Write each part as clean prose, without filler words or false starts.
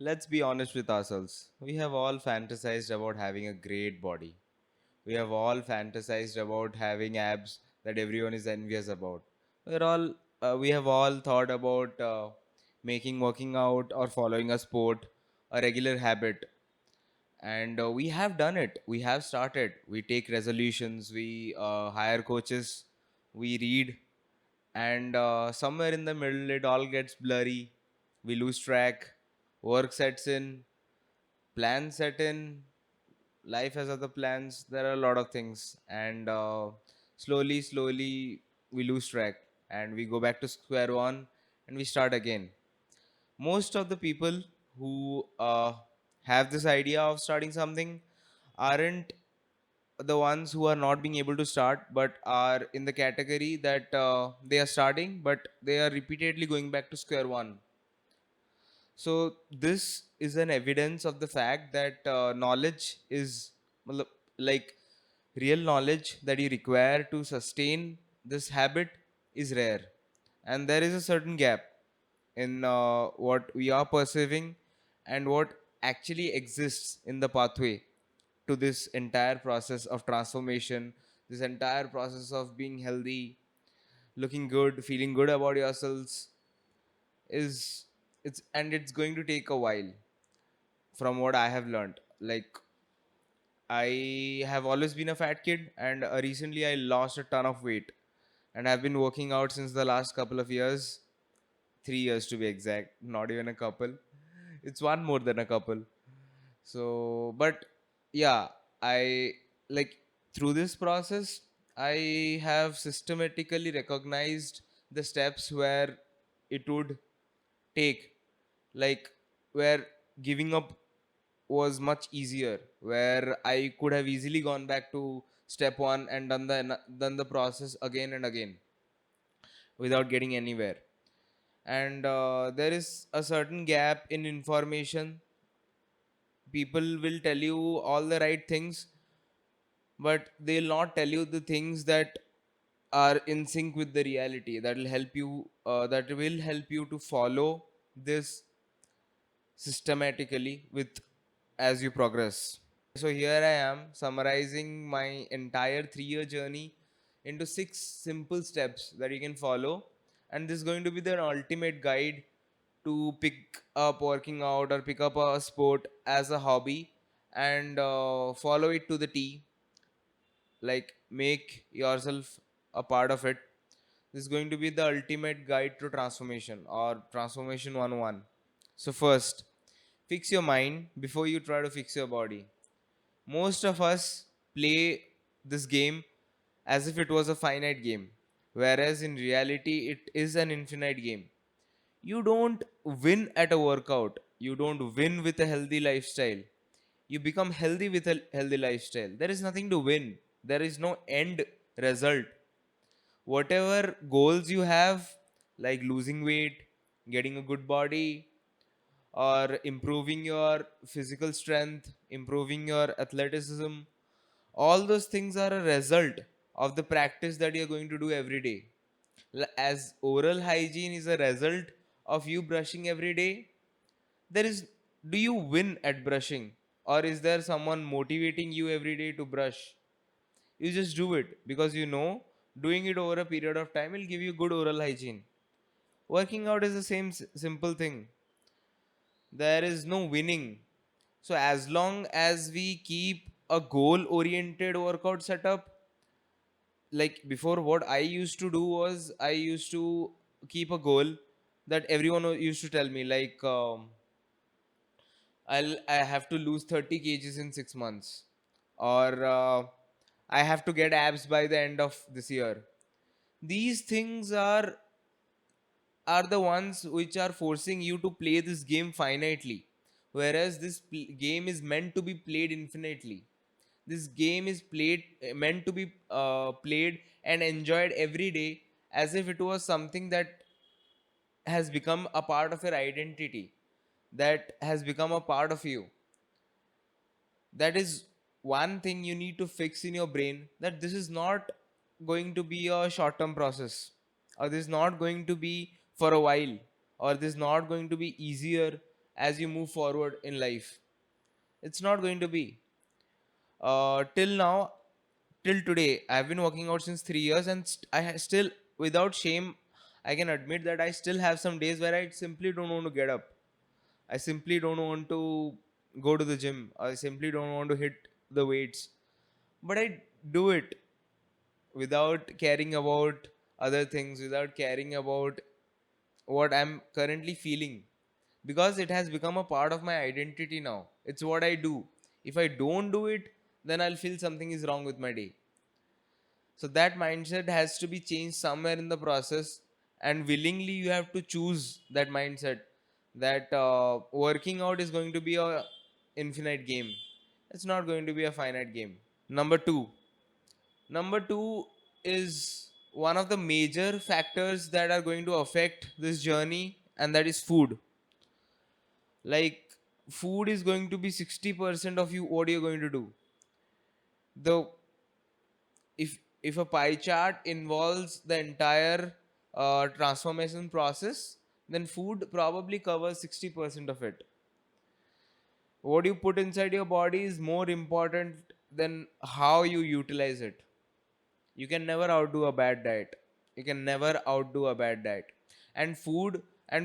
Let's be honest with ourselves. We have all fantasized about having a great body. We have all fantasized about having abs that everyone is envious about. We have all thought about making working out or following a sport a regular habit. And we have done it. We have started. We take resolutions. We hire coaches. We read. And somewhere in the middle, it all gets blurry. We lose track. Work sets in, plans set in, life has other plans. There are a lot of things, and slowly we lose track, and we go back to square one, and we start again. Most of the people who have this idea of starting something aren't the ones who are not being able to start, but are in the category that they are starting, but they are repeatedly going back to square one. So this is an evidence of the fact that knowledge is matlab, like real knowledge that you require to sustain this habit is rare, and there is a certain gap in what we are perceiving and what actually exists in the pathway to this entire process of transformation, this entire process of being healthy, looking good, feeling good about yourselves is it's going to take a while from what I have learned. Like, I have always been a fat kid, and recently I lost a ton of weight, and I've been working out since the last couple of years, 3 years to be exact, not even a couple. It's one more than a couple. So, but yeah, I like through this process, I have systematically recognized the steps where it would take, like where giving up was much easier, where I could have easily gone back to step one and done the process again and again without getting anywhere. And there is a certain gap in information. People will tell you all the right things, but they'll not tell you the things that are in sync with the reality, that will help you to follow this systematically with as you progress. So here I am summarizing my entire 3-year journey into 6 simple steps that you can follow, and this is going to be the ultimate guide to pick up working out or pick up a sport as a hobby and follow it to the T. Like, make yourself a part of it. This is going to be the ultimate guide to transformation, or transformation 101. So first, fix your mind before you try to fix your body. Most of us play this game as if it was a finite game, whereas in reality, it is an infinite game. You don't win at a workout, you don't win with a healthy lifestyle. You become healthy with a healthy lifestyle. There is nothing to win, there is no end result. Whatever goals you have, like losing weight, getting a good body, or improving your physical strength, improving your athleticism, all those things are a result of the practice that you're going to do every day. As oral hygiene is a result of you brushing every day, there is do you win at brushing, or is there someone motivating you every day to brush? You just do it because you know doing it over a period of time will give you good oral hygiene. Working out is the same simple thing. There is no winning. So as long as we keep a goal oriented workout setup, like before, what I used to do was I used to keep a goal that everyone used to tell me, like, I have to lose 30 kgs in 6 months, or I have to get abs by the end of this year. These things are the ones which are forcing you to play this game finitely, whereas this game is meant to be played infinitely. This game is meant to be played and enjoyed every day, as if it was something that has become a part of your identity, that has become a part of you. That is one thing you need to fix in your brain, that this is not going to be a short term process, or this is not going to be for a while, or this is not going to be easier as you move forward in life. It's not going to be. Till now, till today, I've been working out since 3 years, and still, without shame, I can admit that I still have some days where I simply don't want to get up. I simply don't want to go to the gym. I simply don't want to hit the weights. But I do it without caring about other things, without caring about what I'm currently feeling, because it has become a part of my identity now. It's what I do. If I don't do it, then I'll feel something is wrong with my day. So that mindset has to be changed somewhere in the process, and willingly you have to choose that mindset that working out is going to be a infinite game. It's not going to be a finite game. Number two is one of the major factors that are going to affect this journey, and that is food. Like, food is going to be 60% of you what you're going to do. The if a pie chart involves the entire transformation process, then food probably covers 60% of it. What you put inside your body is more important than how you utilize it. You can never outdo a bad diet. You can never outdo a bad diet. And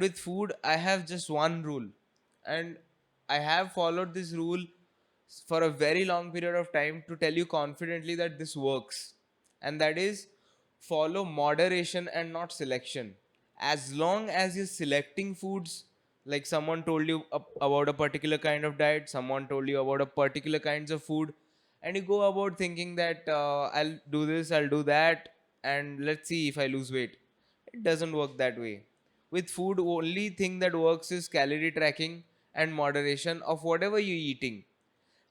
with food, I have just one rule, and I have followed this rule for a very long period of time to tell you confidently that this works, and that is, follow moderation and not selection. As long as you're selecting foods, like someone told you about a particular kind of diet, someone told you about a particular kinds of food, and you go about thinking that I'll do this, I'll do that, and let's see if I lose weight. It doesn't work that way. With food, only thing that works is calorie tracking and moderation of whatever you're eating.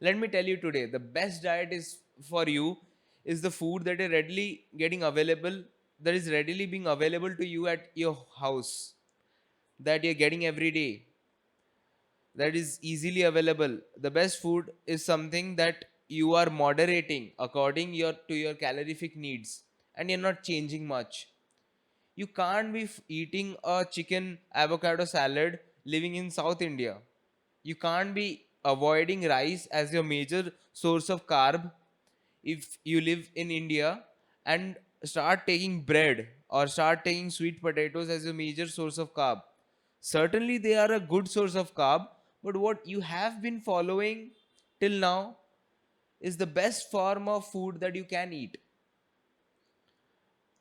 Let me tell you today, the best diet is for you is the food that is readily getting available, that is readily being available to you at your house, that you're getting every day, that is easily available. The best food is something that you are moderating according to your calorific needs, and you're not changing much. You can't be eating a chicken avocado salad living in South India. You can't be avoiding rice as your major source of carb if you live in India, and start taking bread or start taking sweet potatoes as a major source of carb. Certainly, they are a good source of carb, but what you have been following till now is the best form of food that you can eat.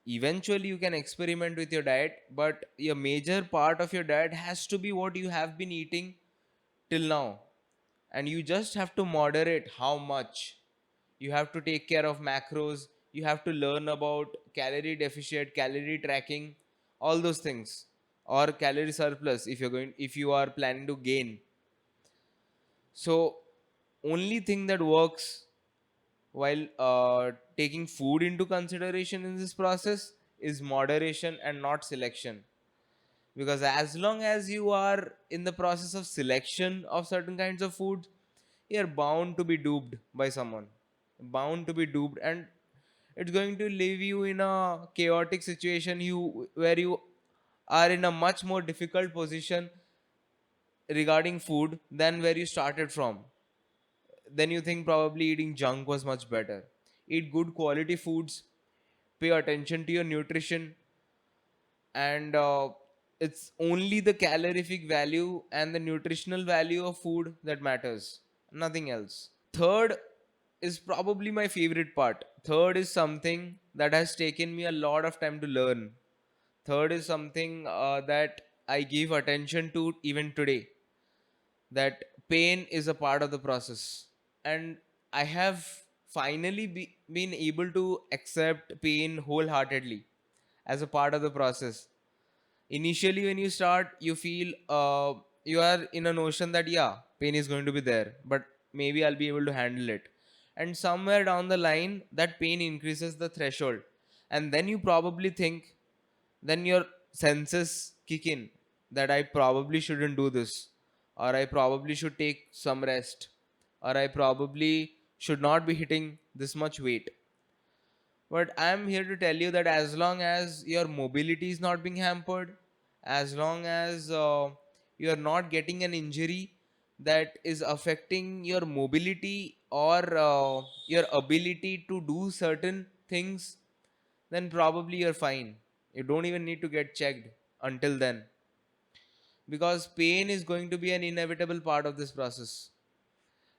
Eventually, you can experiment with your diet, but a major part of your diet has to be what you have been eating till now. And you just have to moderate how much. You have to take care of macros. You have to learn about calorie deficit, calorie tracking, all those things, or calorie surplus if you are planning to gain. So, only thing that works while taking food into consideration in this process is moderation and not selection. Because as long as you are in the process of selection of certain kinds of food, you're bound to be duped by someone, bound to be duped, and it's going to leave you in a chaotic situation, where you are in a much more difficult position regarding food than where you started from. Then you think probably eating junk was much better. Eat good quality foods, pay attention to your nutrition, and it's only the calorific value and the nutritional value of food that matters, nothing else. Third is probably my favorite part. Third is something that has taken me a lot of time to learn. Third is something that I give attention to even today, that pain is a part of the process. And I have finally been able to accept pain wholeheartedly as a part of the process. Initially, when you start, you feel you are in a notion that, yeah, pain is going to be there, but maybe I'll be able to handle it. And somewhere down the line, that pain increases the threshold, and then you probably think, then your senses kick in, that I probably shouldn't do this, or I probably should take some rest, or I probably should not be hitting this much weight. But I'm here to tell you that as long as your mobility is not being hampered, as long as you are not getting an injury that is affecting your mobility or your ability to do certain things, then probably you're fine. You don't even need to get checked until then, because pain is going to be an inevitable part of this process,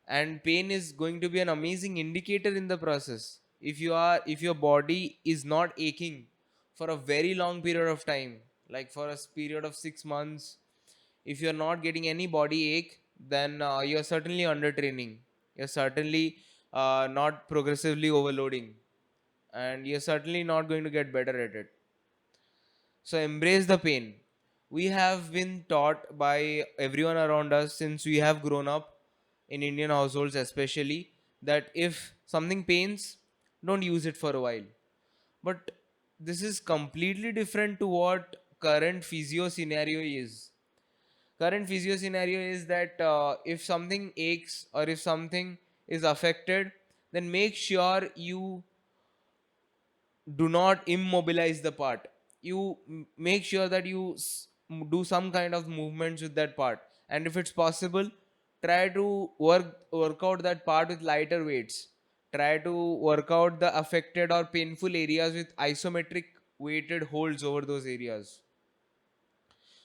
and pain is going to be an amazing indicator in the process. If your body is not aching for a very long period of time, like for a period of 6 months, if you're not getting any body ache, then you're certainly under training, you're certainly not progressively overloading, and you're certainly not going to get better at it. So embrace the pain. We have been taught by everyone around us since we have grown up in Indian households, especially, that if something pains, don't use it for a while. But this is completely different to what current physio scenario is. Current physio scenario is that if something aches or if something is affected, then make sure you do not immobilize the part. You make sure that you do some kind of movements with that part, and if it's possible, try to work out that part with lighter weights. Try to work out the affected or painful areas with isometric weighted holds over those areas.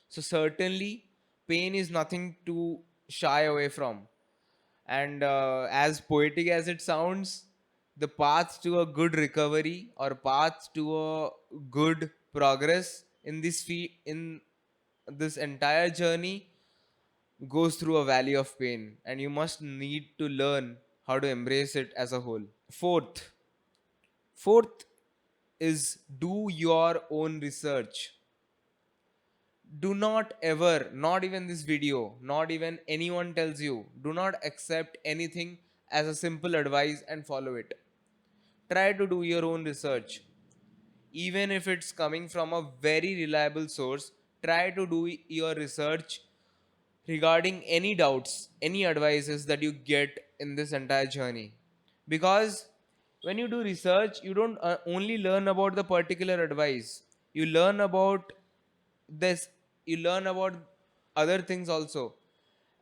So certainly pain is nothing to shy away from, and as poetic as it sounds, the path to a good recovery or path to a good progress in in this entire journey goes through a valley of pain, and you must need to learn how to embrace it as a whole. Fourth is do your own research. Do not ever, not even this video, not even anyone tells you, do not accept anything as a simple advice and follow it. Try to do your own research. Even if it's coming from a very reliable source, try to do your research regarding any doubts, any advices that you get in this entire journey. Because when you do research, you don't only learn about the particular advice, you learn about this, you learn about other things also.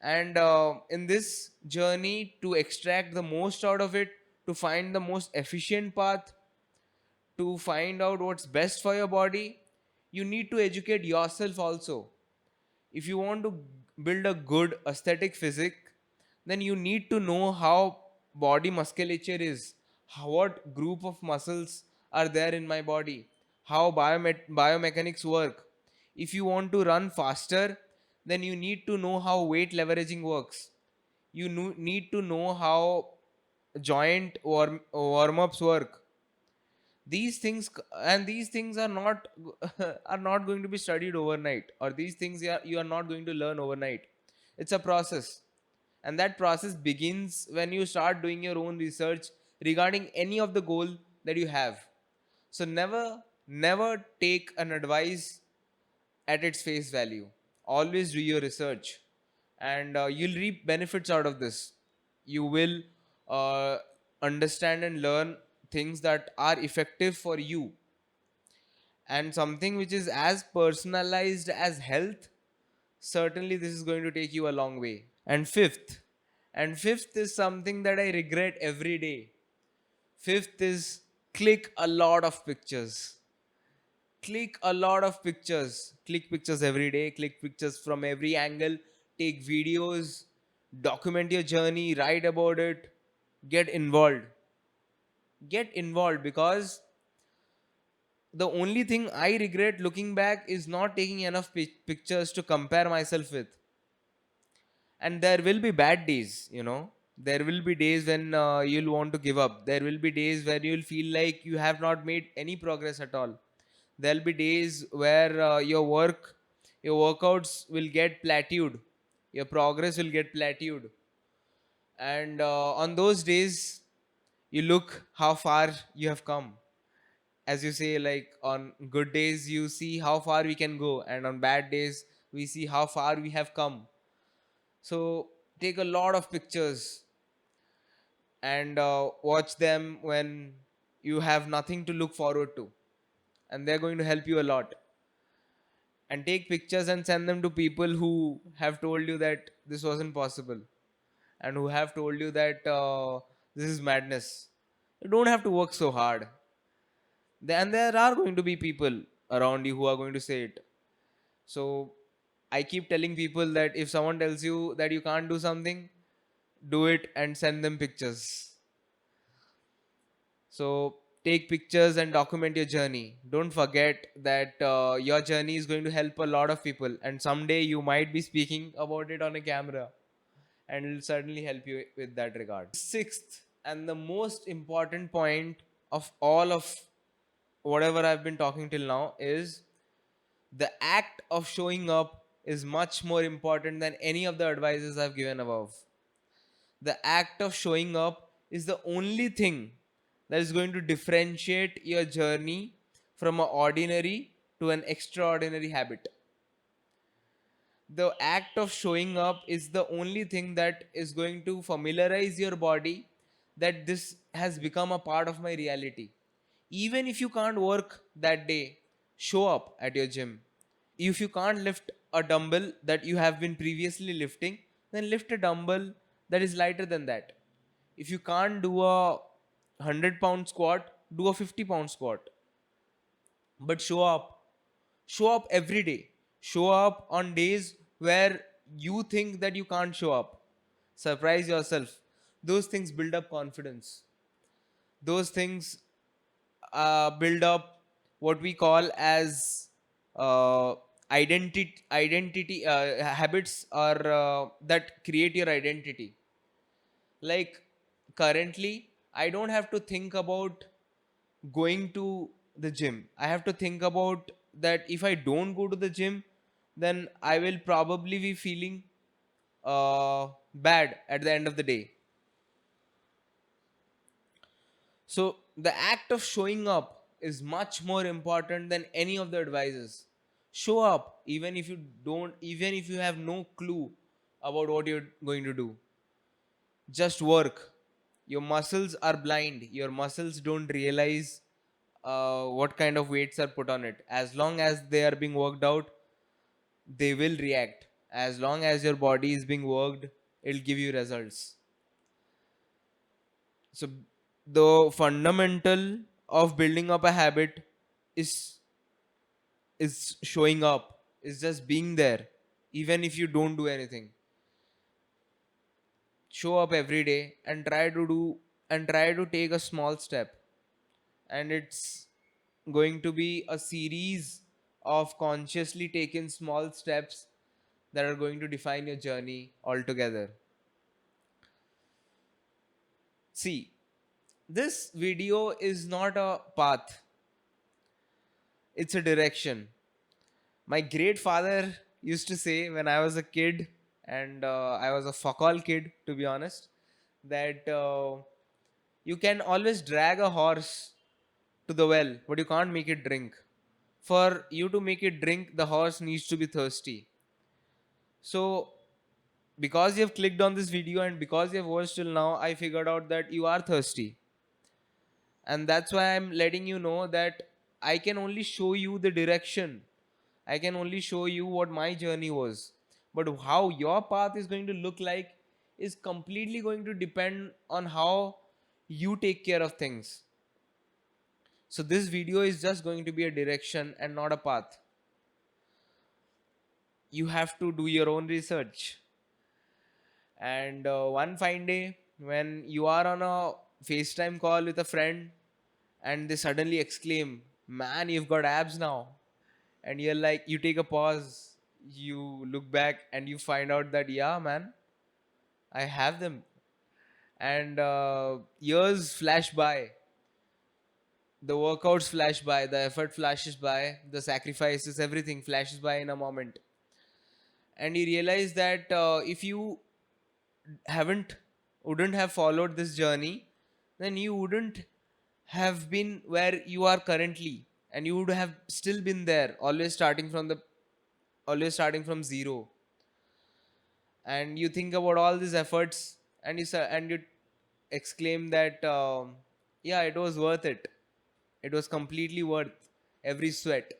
And in this journey, to extract the most out of it, to find the most efficient path, to find out what's best for your body, you need to educate yourself also. If you want to build a good aesthetic physique, then you need to know how body musculature is, what group of muscles are there in my body, how biomechanics work. If you want to run faster, then you need to know how weight leveraging works. You need to know how joint warm-ups work. These things, and these things are not are not going to be studied overnight, or these things you are not going to learn overnight. It's a process, and that process begins when you start doing your own research regarding any of the goal that you have. So never take an advice at its face value. Always do your research, and you'll reap benefits out of this. You will uh, understand and learn things that are effective for you, and something which is as personalized as health. Certainly this is going to take you a long way. And fifth is something that I regret every day. Fifth is click a lot of pictures. Click a lot of pictures. Click pictures every day. Click pictures from every angle. Take videos. Document your journey. Write about it. Get involved. Get involved, because the only thing I regret looking back is not taking enough pictures to compare myself with. And there will be bad days, there will be days when you'll want to give up. There will be days where you'll feel like you have not made any progress at all. There'll be days where your workouts will get plateaued, your progress will get plateaued. And on those days, you look how far you have come. As you say, like, on good days you see how far we can go, and on bad days we see how far we have come. So take a lot of pictures, and watch them when you have nothing to look forward to, and they're going to help you a lot. and take pictures and send them to people who have told you that this wasn't possible, and who have told you that this is madness. You don't have to work so hard. And there are going to be people around you who are going to say it. So I keep telling people that if someone tells you that you can't do something, do it and send them pictures. So take pictures and document your journey. Don't forget that your journey is going to help a lot of people, and someday you might be speaking about it on a camera, and it will certainly help you with that regard. Sixth, and the most important point of all of whatever I've been talking till now, is the act of showing up is much more important than any of the advices I've given above. The act of showing up is the only thing that is going to differentiate your journey from an ordinary to an extraordinary habit. The act of showing up is the only thing that is going to familiarize your body that this has become a part of my reality. Even if you can't work that day, show up at your gym. If you can't lift a dumbbell that you have been previously lifting, then lift a dumbbell that is lighter than that. If you can't do a 100-pound squat, do a 50-pound squat. But show up. Show up every day. Show up on days where you think that you can't show up. Surprise yourself. Those things build up confidence. Those things build up what we call as uh, identity habits, or that create your identity. Like, currently I don't have to think about going to the gym. I have to think about that if I don't go to the gym, then I will probably be feeling bad at the end of the day. So the act of showing up is much more important than any of the advices. Show up even if you have no clue about what you're going to do. Just work. Your muscles are blind. Your muscles don't realize what kind of weights are put on it. As long as they are being worked out, they will react. As long as your body is being worked, it'll give you results. So the fundamental of building up a habit is showing up, is just being there, even if you don't do anything. Show up every day and try to take a small step, and it's going to be a series of consciously taken small steps that are going to define your journey altogether. See, this video is not a path, it's a direction. My great father used to say when I was a kid, and I was a fuck all kid, to be honest, that you can always drag a horse to the well, but you can't make it drink. For you to make it drink, the horse needs to be thirsty. So, because you have clicked on this video and because you have watched till now, I figured out that you are thirsty. And that's why I'm letting you know that I can only show you the direction. I can only show you what my journey was. But how your path is going to look like is completely going to depend on how you take care of things. So this video is just going to be a direction and not a path. You have to do your own research. And one fine day, when you are on a FaceTime call with a friend and they suddenly exclaim, "Man, you've got abs now." And you're like, you take a pause, you look back, and you find out that, yeah, man, I have them. And years flash by, the workouts flash by, the effort flashes by, the sacrifices, everything flashes by in a moment. And you realize that if you haven't wouldn't have followed this journey, then you wouldn't have been where you are currently, and you would have still been there, always starting from zero. And you think about all these efforts, and you exclaim that yeah, it was worth it. It was completely worth every sweat.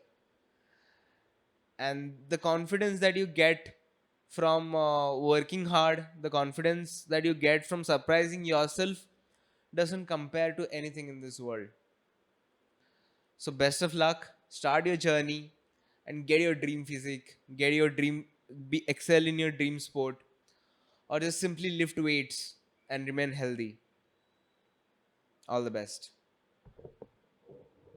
And the confidence that you get from working hard, the confidence that you get from surprising yourself, doesn't compare to anything in this world. So best of luck, start your journey, and get your dream physique, get your dream, be excel in your dream sport, or just simply lift weights and remain healthy. All the best.